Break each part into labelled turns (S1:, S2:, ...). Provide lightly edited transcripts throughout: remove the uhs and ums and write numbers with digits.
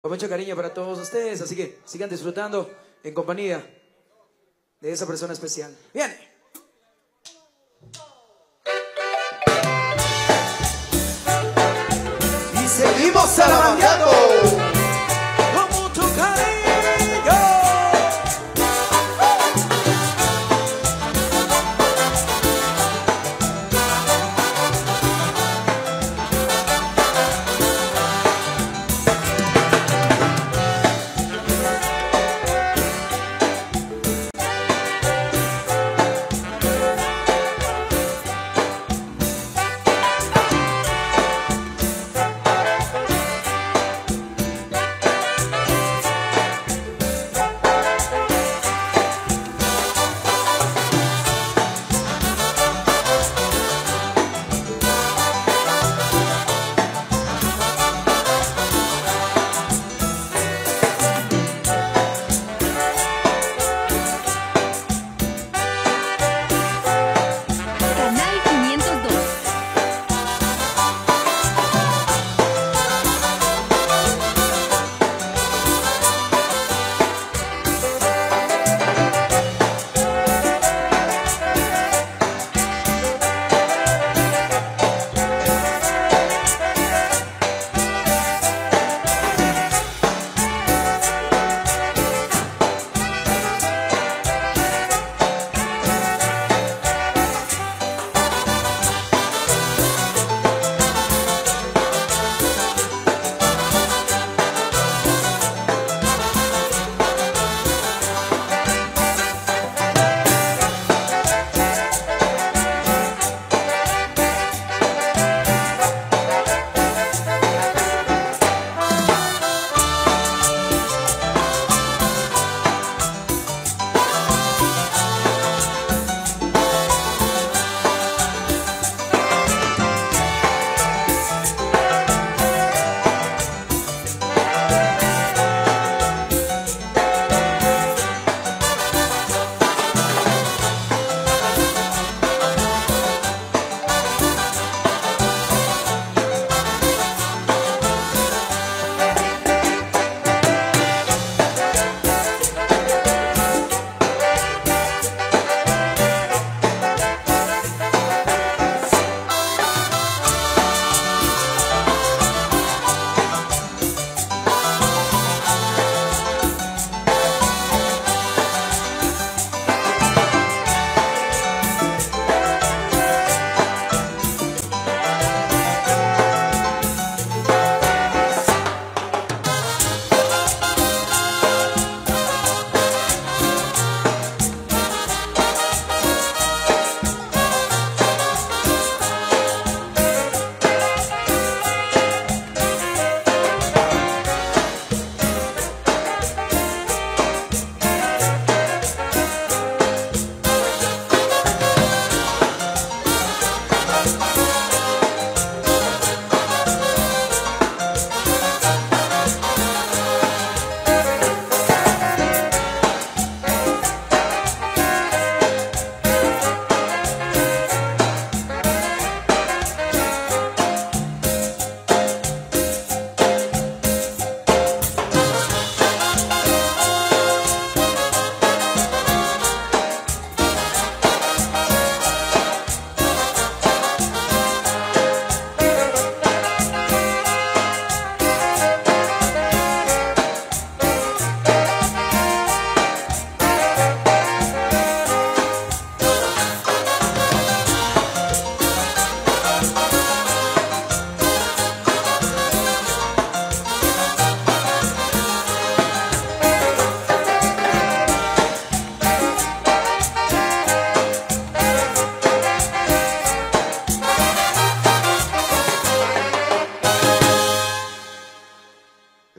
S1: Con mucho cariño para todos ustedes, así que sigan disfrutando en compañía de esa persona especial. ¡Viene!
S2: Y seguimos salamandeando
S1: Con mucho cariño.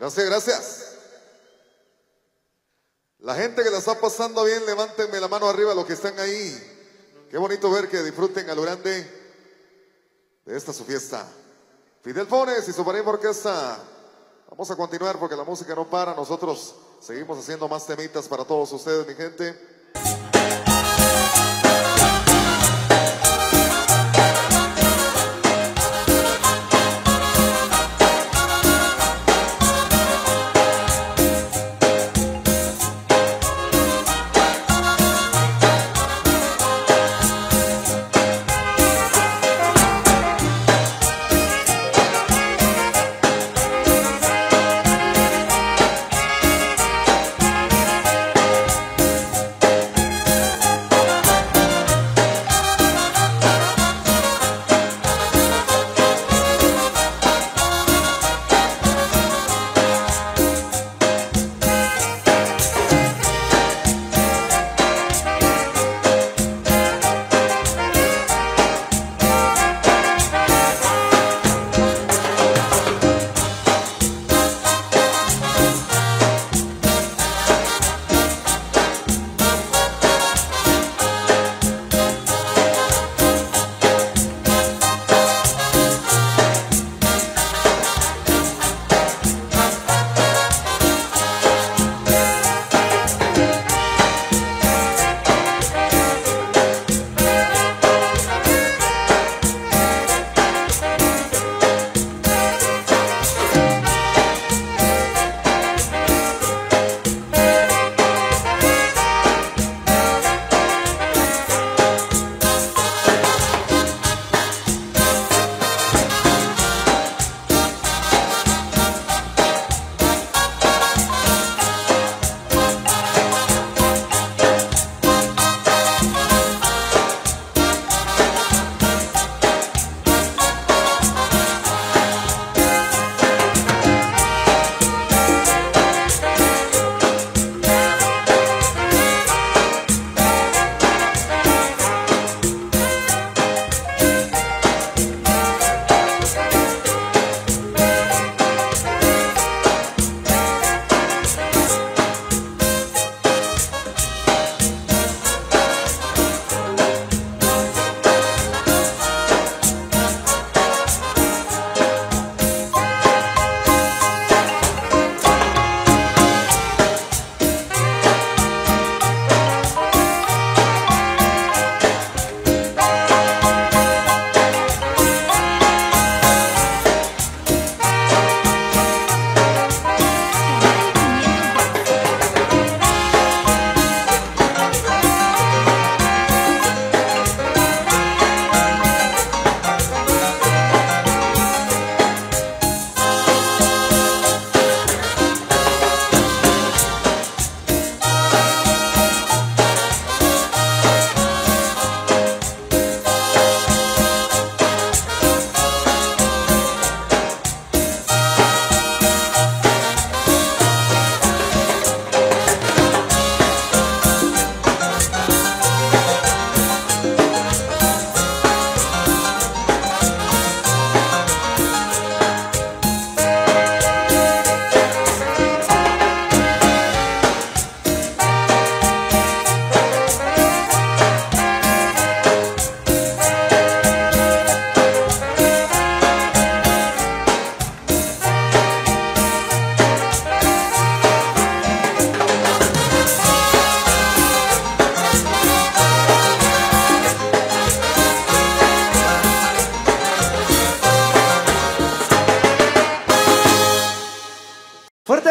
S2: Gracias, gracias. La gente que la está pasando bien, levántenme la mano arriba los que están ahí. Qué bonito ver que disfruten a lo grande de esta su fiesta. Fidel Fones y su Marimba Orquesta. Vamos a continuar porque la música no para. Nosotros seguimos haciendo más temitas para todos ustedes, mi gente.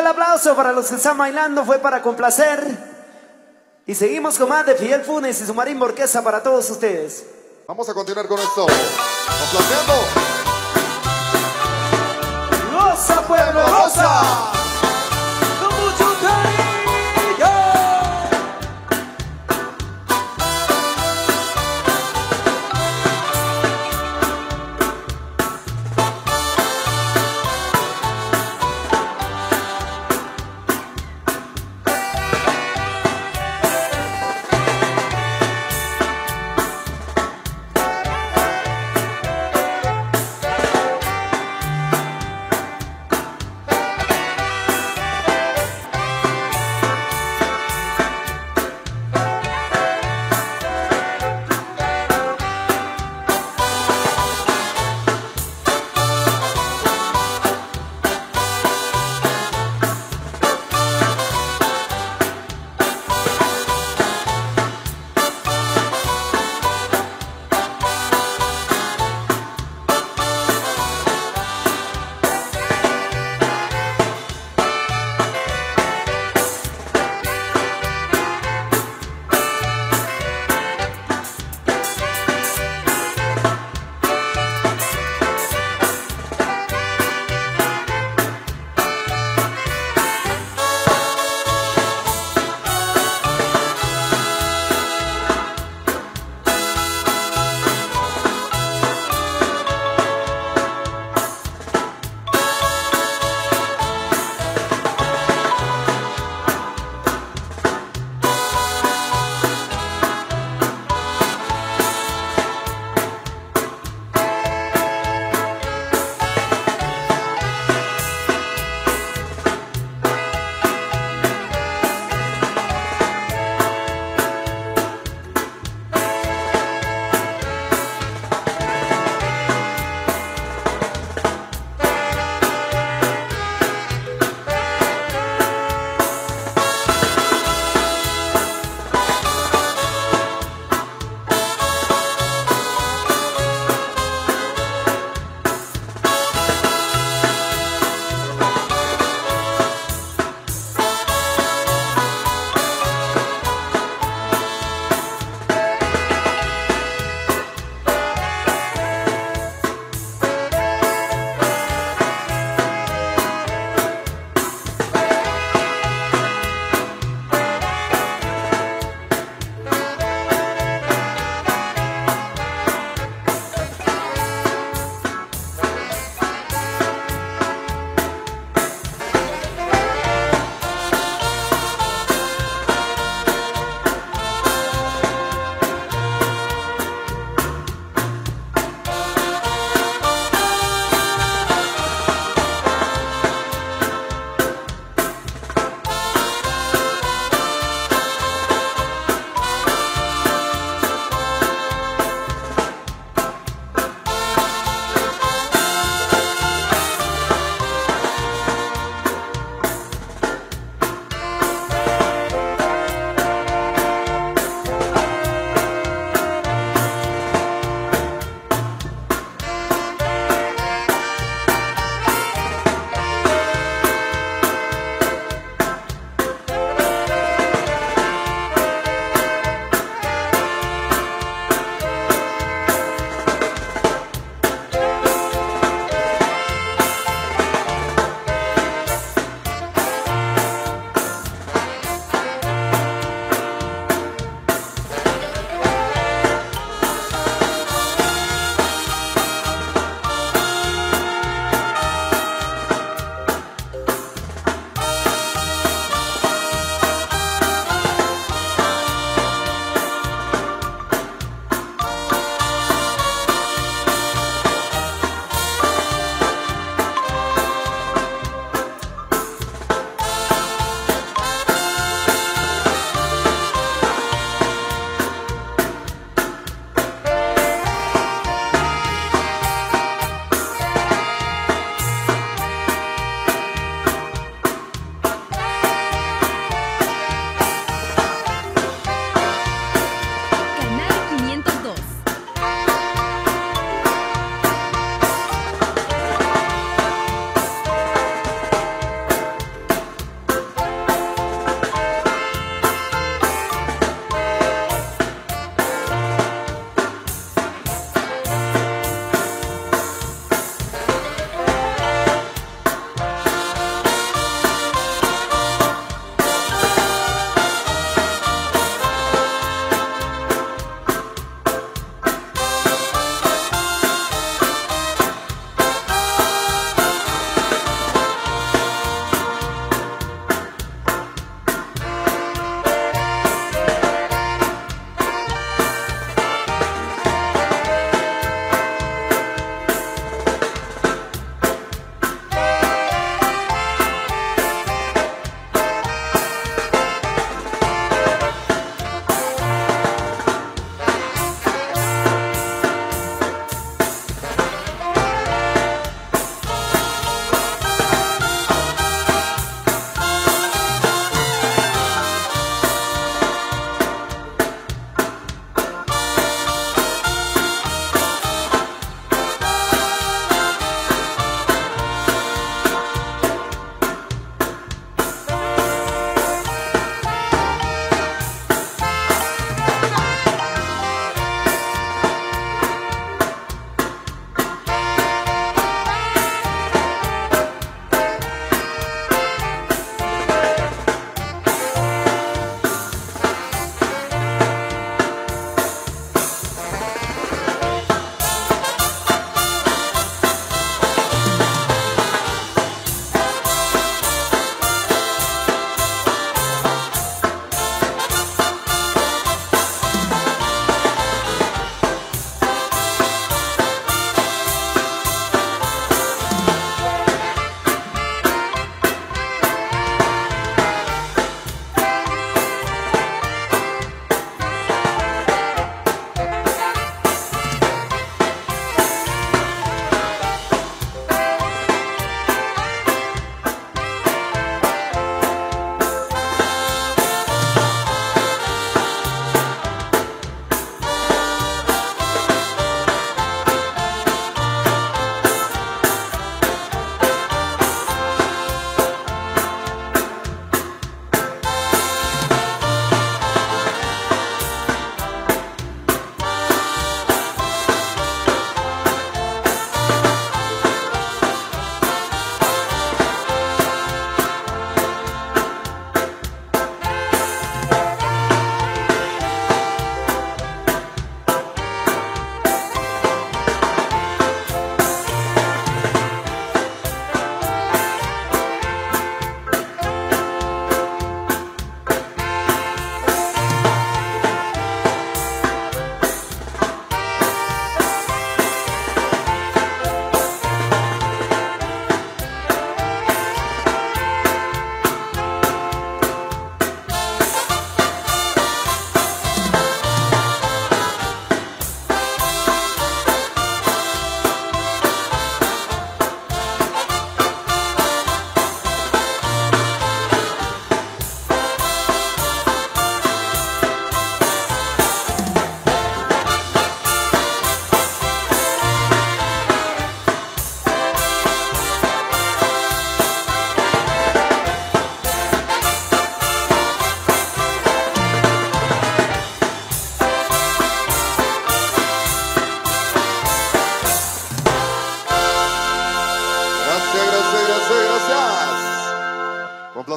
S3: aplauso para los que están bailando, fue para complacer. Y seguimos con más de Fidel Funes y su marimba orquesta para todos ustedes.
S2: Vamos a continuar con esto. Complaciendo.
S3: ¡Goza, pueblo, goza!
S1: Con mucho cariño.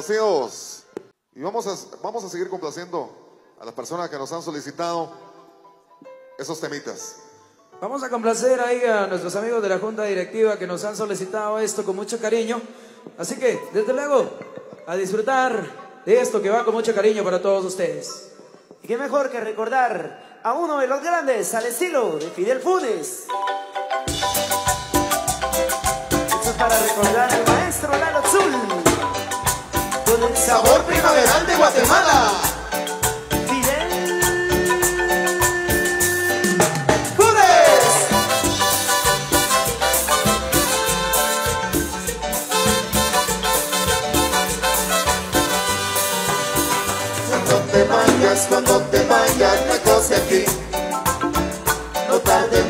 S2: vacíos. Y vamos a seguir complaciendo a las personas que nos han solicitado esos temitas.
S1: Vamos a complacer ahí a nuestros amigos de la Junta Directiva que nos han solicitado esto con mucho cariño. Así que, desde luego, a disfrutar de esto que va con mucho cariño para todos ustedes.
S3: Y qué mejor que recordar a uno de los grandes al estilo de Fidel Funes. Esto es para recordar al maestro Lalo Azul. Con el
S4: Sabor primaveral de Guatemala.
S3: Fidel
S4: ¡Funes! Cuando te vayas, lejos de aquí. No tarde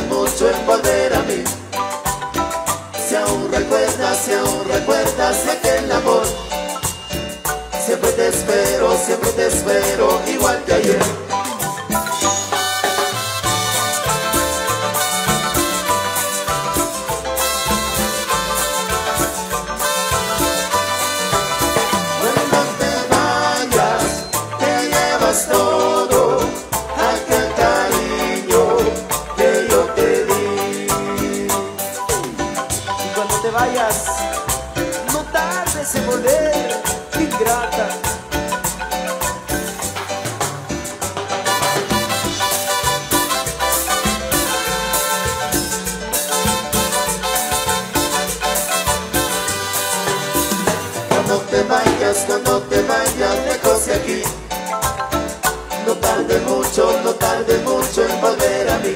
S4: mucho en volver a mí. Si aún recuerdas aquel amor. Siempre te espero, igual que ayer. Todo aquel cariño que yo te di.
S3: Y cuando te vayas, no tardes en volver, ingrata.
S4: Cuando te vayas lejos de aquí. No tarde mucho en volver a mí.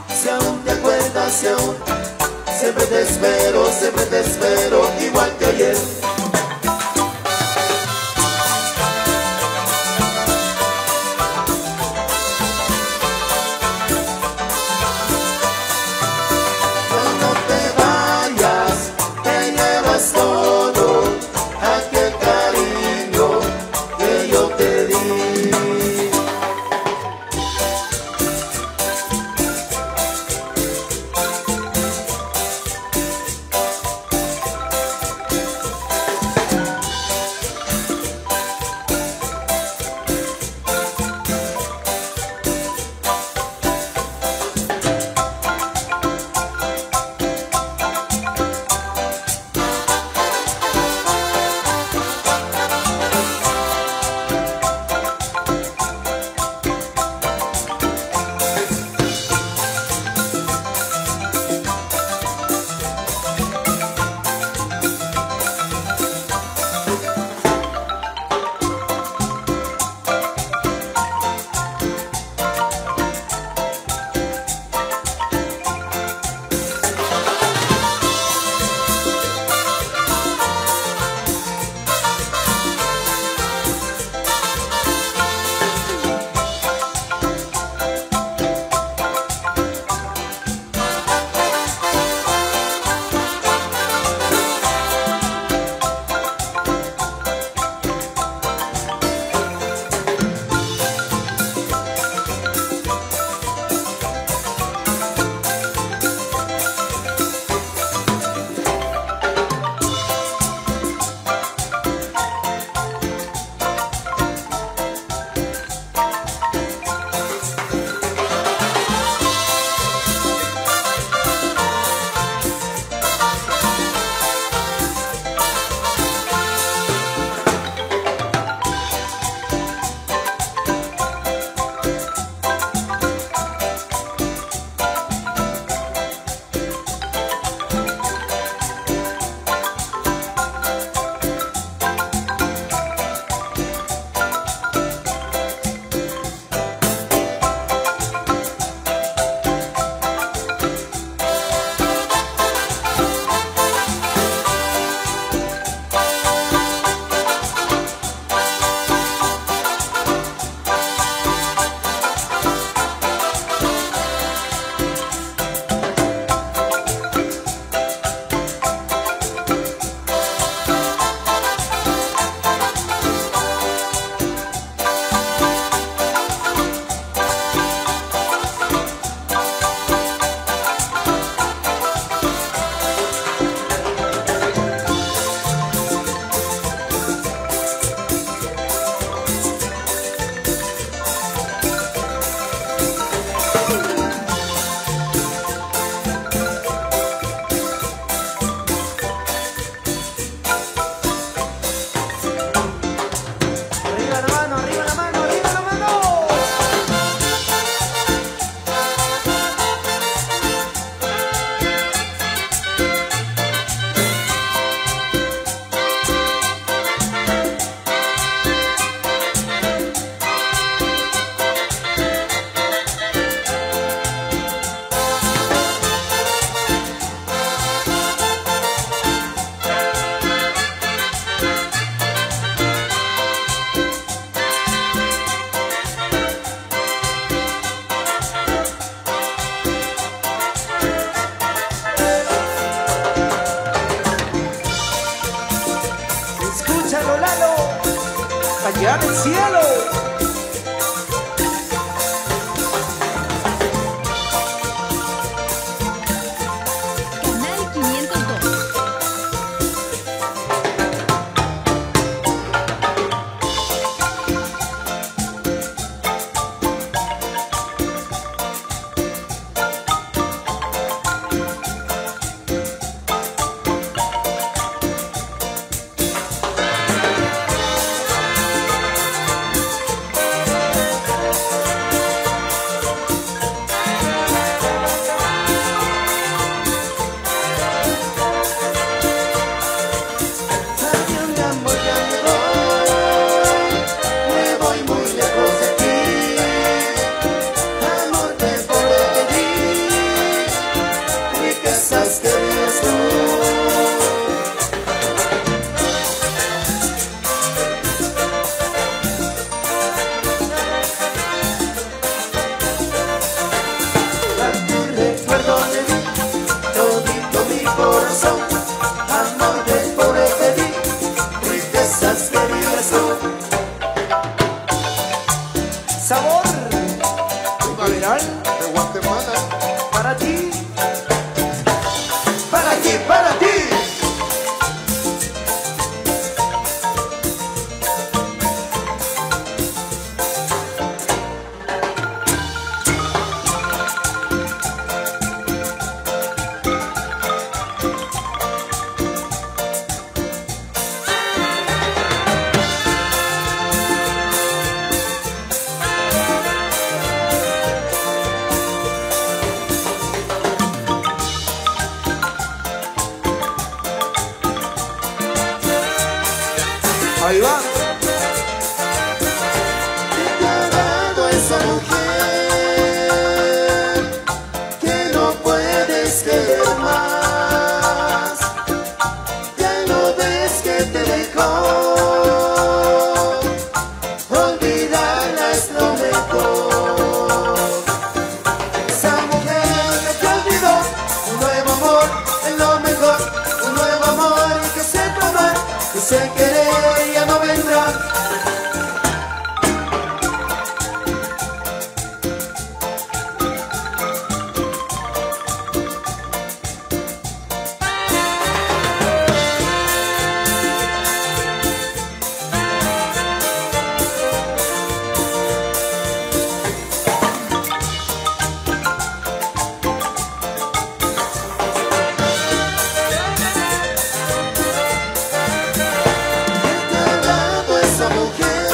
S4: Si aún te acuerdas, siempre te espero, igual que ayer. Cuando te vayas, te llevas todo aquel cariño
S3: Lalo, Lalo.
S1: Allá en el cielo.
S5: Canal 502.
S3: Sabor
S1: Primaveral.
S2: De Guatemala.
S3: para ti.
S2: Para ti, para ti.
S1: Ahí va.
S4: Te ha dado esa mujer que no puedes querer más. Ya no ves que te dejó. Olvidarla es lo mejor. Esa mujer que te olvidó. Un nuevo amor es lo mejor. Un nuevo amor que sepa amar, que se querer ya no vendrá. Te ha dado esa mujer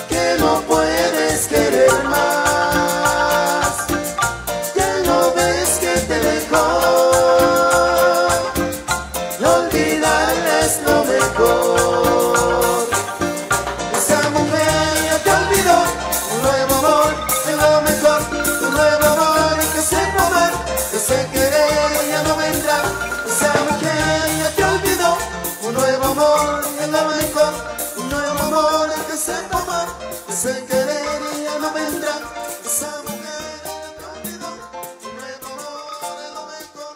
S4: que no puedes querer más. Ya no ves que te dejó. Olvidarla es lo mejor. Esa mujer ya te olvidó. Un nuevo amor es lo mejor. Un nuevo amor que sepa amar, que se querer ya no vendrá. Esa mujer ya te olvidó. Un nuevo amor es lo mejor. Un nuevo amor que sepa amar, que se querer ya no vendrá. Esa mujer ya te olvidó. Un nuevo amor es lo mejor.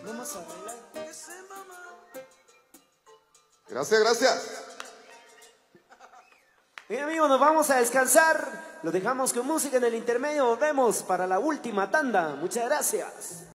S3: Vamos a bailar.
S2: Gracias, gracias.
S3: Bien amigos, nos vamos a descansar. Lo dejamos con música en el intermedio. Volvemos para la última tanda. Muchas gracias.